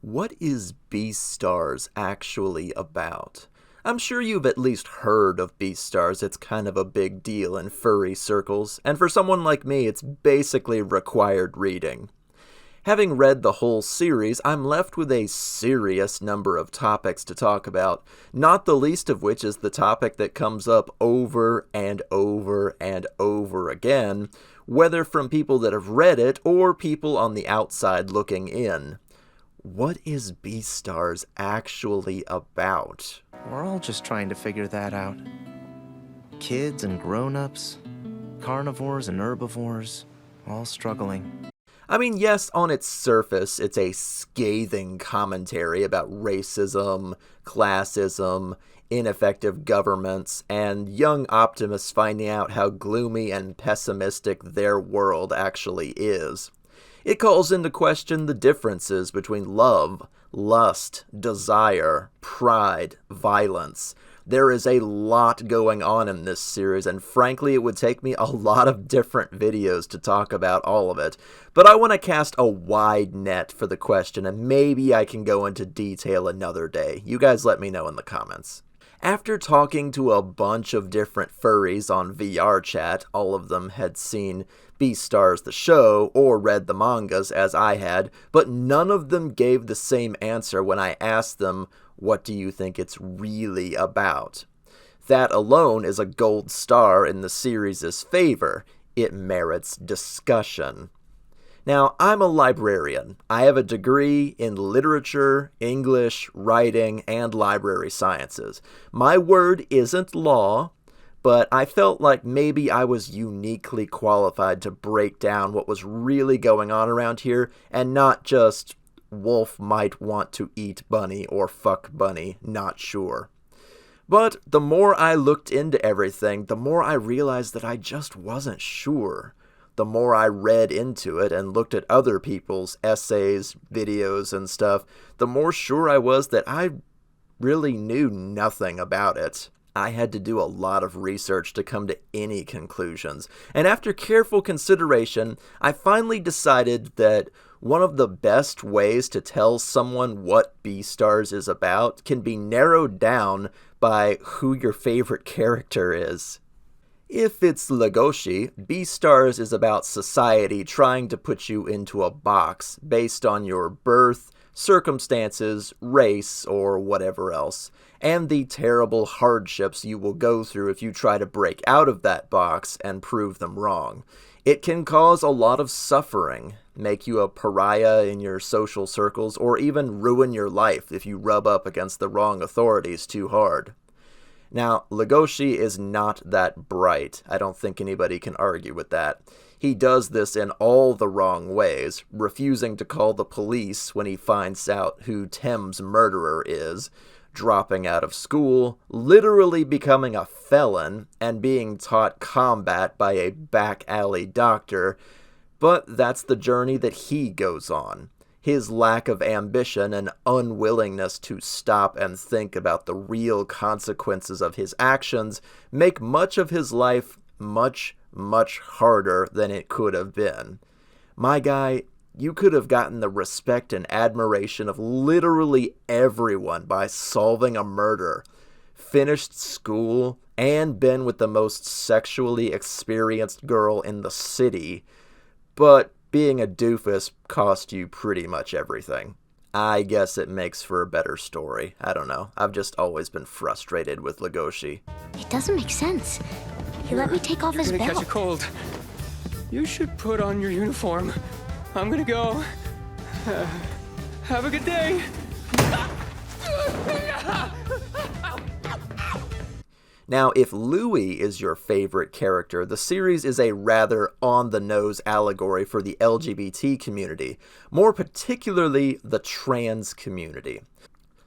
What is Beastars actually about? I'm sure you've at least heard of Beastars. It's kind of a big deal in furry circles, and for someone like me, it's basically required reading. Having read the whole series, I'm left with a serious number of topics to talk about, not the least of which is the topic that comes up over and over and over again, whether from people that have read it or people on the outside looking in. What is Beastars actually about? We're all just trying to figure that out. Kids and grown-ups, carnivores and herbivores, all struggling. I mean, yes, on its surface, it's a scathing commentary about racism, classism, ineffective governments, and young optimists finding out how gloomy and pessimistic their world actually is. It calls into question the differences between love, lust, desire, pride, violence. There is a lot going on in this series, and frankly, it would take me a lot of different videos to talk about all of it. But I want to cast a wide net for the question, and maybe I can go into detail another day. You guys let me know in the comments. After talking to a bunch of different furries on VR chat, all of them had seen Beastars the show or read the mangas as I had, but none of them gave the same answer when I asked them, what do you think it's really about? That alone is a gold star in the series' favor. It merits discussion. Now, I'm a librarian. I have a degree in literature, English, writing, and library sciences. My word isn't law, but I felt like maybe I was uniquely qualified to break down what was really going on around here, and not just wolf might want to eat bunny or fuck bunny, not sure. But the more I looked into everything, the more I realized that I just wasn't sure. The more I read into it and looked at other people's essays, videos, and stuff, the more sure I was that I really knew nothing about it. I had to do a lot of research to come to any conclusions, and after careful consideration, I finally decided that one of the best ways to tell someone what Beastars is about can be narrowed down by who your favorite character is. If it's Legoshi, Beastars is about society trying to put you into a box based on your birth, circumstances, race, or whatever else, and the terrible hardships you will go through if you try to break out of that box and prove them wrong. It can cause a lot of suffering, make you a pariah in your social circles, or even ruin your life if you rub up against the wrong authorities too hard. Now, Legoshi is not that bright. I don't think anybody can argue with that. He does this in all the wrong ways, refusing to call the police when he finds out who Tem's murderer is, dropping out of school, literally becoming a felon, and being taught combat by a back alley doctor. But that's the journey that he goes on. His lack of ambition and unwillingness to stop and think about the real consequences of his actions make much of his life much, much harder than it could have been. My guy, you could have gotten the respect and admiration of literally everyone by solving a murder, finished school, and been with the most sexually experienced girl in the city, but being a doofus cost you pretty much everything. I guess it makes for a better story. I don't know. I've just always been frustrated with Legoshi. It doesn't make sense. He let me take off his You're gonna belt. catch a cold. You should put on your uniform. I'm gonna go. Have a good day. Now, if Louis is your favorite character, the series is a rather on-the-nose allegory for the LGBT community, more particularly the trans community.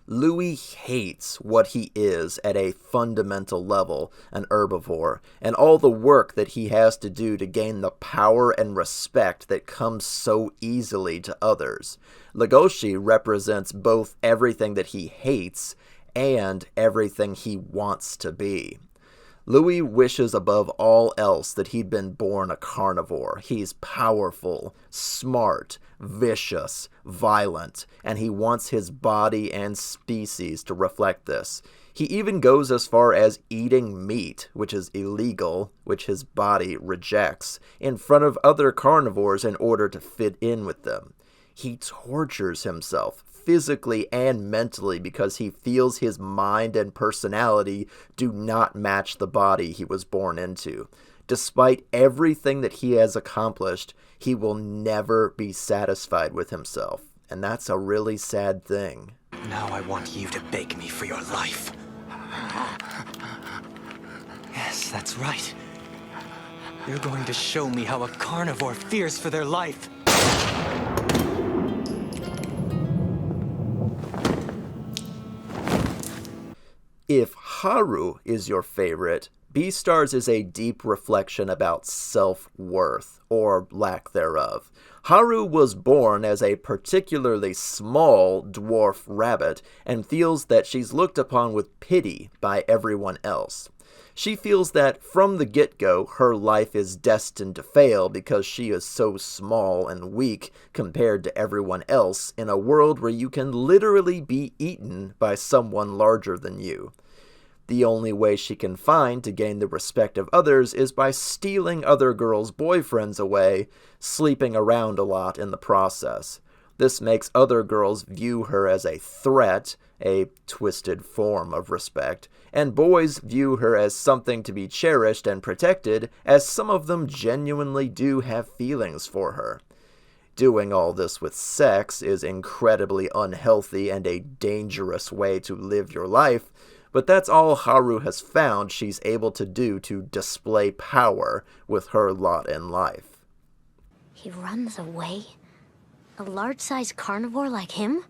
Louis hates what he is at a fundamental level, an herbivore, and all the work that he has to do to gain the power and respect that comes so easily to others. Legoshi represents both everything that he hates and everything he wants to be. Louis wishes above all else that he'd been born a carnivore. He's powerful, smart, vicious, violent, and he wants his body and species to reflect this. He even goes as far as eating meat, which is illegal, which his body rejects, in front of other carnivores in order to fit in with them. He tortures himself, physically and mentally, because he feels his mind and personality do not match the body he was born into. Despite everything that he has accomplished, he will never be satisfied with himself. And that's a really sad thing. Now I want you to beg me for your life. Yes, that's right. You're going to show me how a carnivore fears for their life. If Haru is your favorite, Beastars is a deep reflection about self-worth, or lack thereof. Haru was born as a particularly small dwarf rabbit and feels that she's looked upon with pity by everyone else. She feels that from the get-go, her life is destined to fail because she is so small and weak compared to everyone else in a world where you can literally be eaten by someone larger than you. The only way she can find to gain the respect of others is by stealing other girls' boyfriends away, sleeping around a lot in the process. This makes other girls view her as a threat, a twisted form of respect, and boys view her as something to be cherished and protected, as some of them genuinely do have feelings for her. Doing all this with sex is incredibly unhealthy and a dangerous way to live your life, but that's all Haru has found she's able to do to display power with her lot in life. He runs away? A large-sized carnivore like him?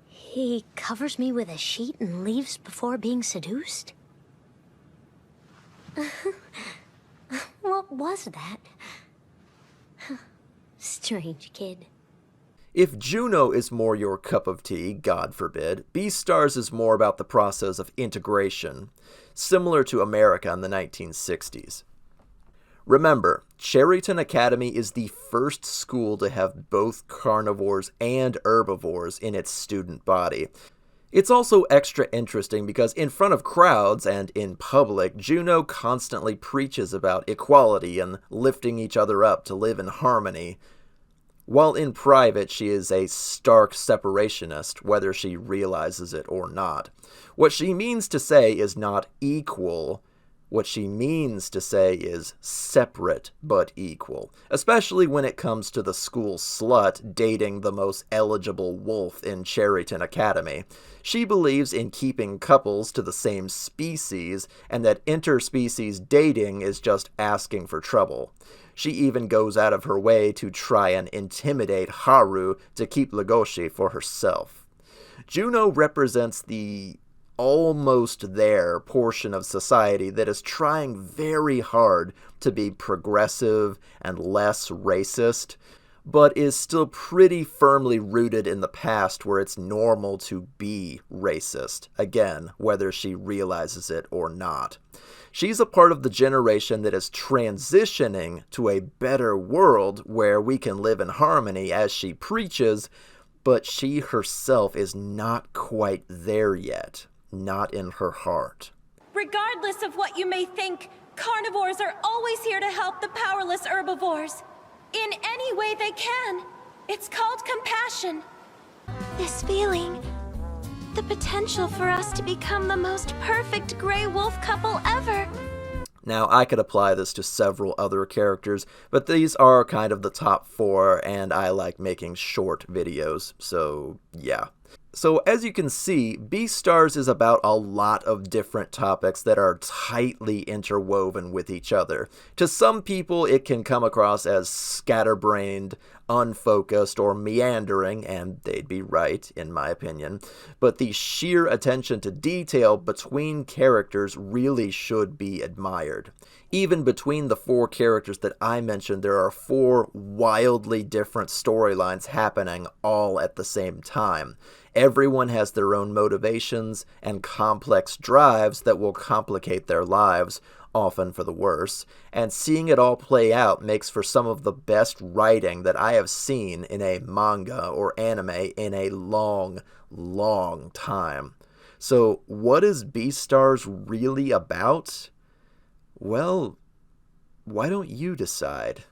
He covers me with a sheet and leaves before being seduced? What was that? Strange kid. If Juno is more your cup of tea, God forbid, Beastars is more about the process of integration, similar to America in the 1960s. Remember, Cherryton Academy is the first school to have both carnivores and herbivores in its student body. It's also extra interesting because in front of crowds and in public, Juno constantly preaches about equality and lifting each other up to live in harmony. While in private, she is a stark separationist, whether she realizes it or not. What she means to say is not equal. What she means to say is separate but equal, especially when it comes to the school slut dating the most eligible wolf in Cherryton Academy. She believes in keeping couples to the same species, and that interspecies dating is just asking for trouble. She even goes out of her way to try and intimidate Haru to keep Legoshi for herself. Juno represents the almost there portion of society that is trying very hard to be progressive and less racist, but is still pretty firmly rooted in the past where it's normal to be racist, again, whether she realizes it or not. She's a part of the generation that is transitioning to a better world where we can live in harmony as she preaches, but she herself is not quite there yet. Not in her heart. Regardless of what you may think, carnivores are always here to help the powerless herbivores. In any way they can. It's called compassion. This feeling, the potential for us to become the most perfect gray wolf couple ever. Now, I could apply this to several other characters, but these are kind of the top 4, and I like making short videos, so yeah. So as you can see, Beastars is about a lot of different topics that are tightly interwoven with each other. To some people, it can come across as scatterbrained, unfocused, or meandering, and they'd be right, in my opinion. But the sheer attention to detail between characters really should be admired. Even between the 4 characters that I mentioned, there are 4 wildly different storylines happening all at the same time. Everyone has their own motivations and complex drives that will complicate their lives, often for the worse, and seeing it all play out makes for some of the best writing that I have seen in a manga or anime in a long, long time. So what is Beastars really about? Well, why don't you decide?